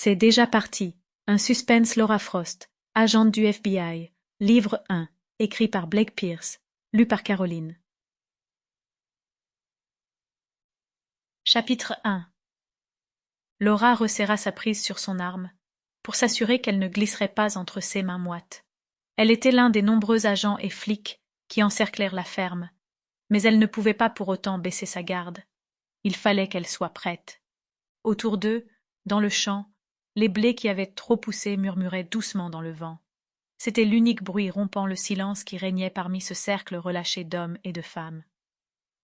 C'est déjà parti. Un suspense Laura Frost, agente du FBI. Livre 1, écrit par Blake Pierce, lu par Caroline. Chapitre 1. Laura resserra sa prise sur son arme, pour s'assurer qu'elle ne glisserait pas entre ses mains moites. Elle était l'un des nombreux agents et flics qui encerclèrent la ferme, mais elle ne pouvait pas pour autant baisser sa garde. Il fallait qu'elle soit prête. Autour d'eux, dans le champ, les blés qui avaient trop poussé murmuraient doucement dans le vent. C'était l'unique bruit rompant le silence qui régnait parmi ce cercle relâché d'hommes et de femmes.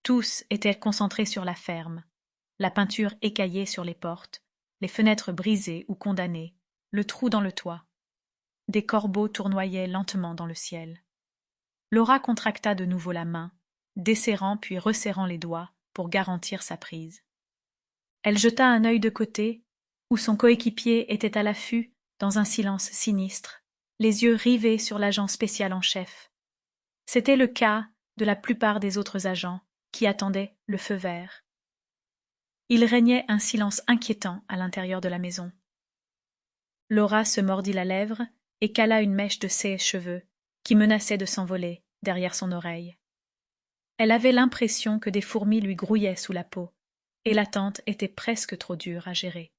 Tous étaient concentrés sur la ferme, la peinture écaillée sur les portes, les fenêtres brisées ou condamnées, le trou dans le toit. Des corbeaux tournoyaient lentement dans le ciel. Laura contracta de nouveau la main, desserrant puis resserrant les doigts pour garantir sa prise. Elle jeta un œil de côté, où son coéquipier était à l'affût dans un silence sinistre, les yeux rivés sur l'agent spécial en chef. C'était le cas de la plupart des autres agents qui attendaient le feu vert. Il régnait un silence inquiétant à l'intérieur de la maison. Laura se mordit la lèvre et cala une mèche de ses cheveux qui menaçait de s'envoler derrière son oreille. Elle avait l'impression que des fourmis lui grouillaient sous la peau, et l'attente était presque trop dure à gérer.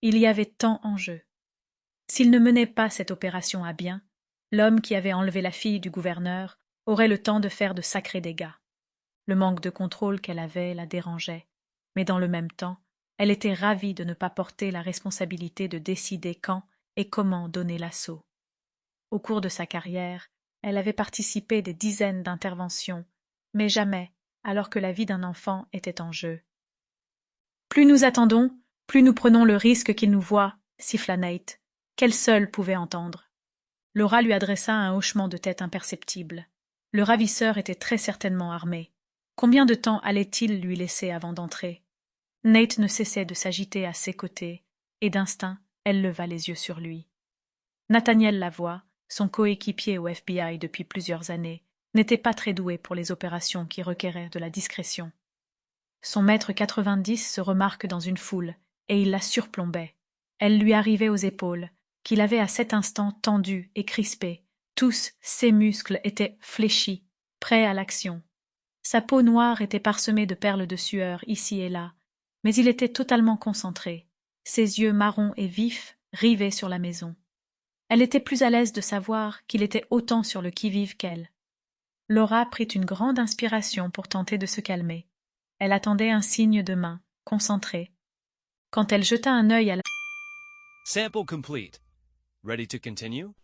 Il y avait tant en jeu. S'il ne menait pas cette opération à bien, l'homme qui avait enlevé la fille du gouverneur aurait le temps de faire de sacrés dégâts. Le manque de contrôle qu'elle avait la dérangeait, mais dans le même temps, elle était ravie de ne pas porter la responsabilité de décider quand et comment donner l'assaut. Au cours de sa carrière, elle avait participé des dizaines d'interventions, mais jamais alors que la vie d'un enfant était en jeu. Plus nous attendons, plus nous prenons le risque qu'il nous voie, siffla Nate, qu'elle seule pouvait entendre. Laura lui adressa un hochement de tête imperceptible. Le ravisseur était très certainement armé. Combien de temps allait-il lui laisser avant d'entrer? Nate ne cessait de s'agiter à ses côtés, et d'instinct, elle leva les yeux sur lui. Nathaniel Lavoie, son coéquipier au FBI depuis plusieurs années, n'était pas très doué pour les opérations qui requéraient de la discrétion. Son mètre 90 se remarque dans une foule, et il la surplombait. Elle lui arrivait aux épaules, qu'il avait à cet instant tendues et crispées. Tous ses muscles étaient fléchis, prêts à l'action. Sa peau noire était parsemée de perles de sueur ici et là, mais il était totalement concentré, ses yeux marrons et vifs rivés sur la maison. Elle était plus à l'aise de savoir qu'il était autant sur le qui-vive qu'elle. Laura prit une grande inspiration pour tenter de se calmer. Elle attendait un signe de main, concentrée. Quand elle jeta un œil à la... Sample complete. Ready to continue?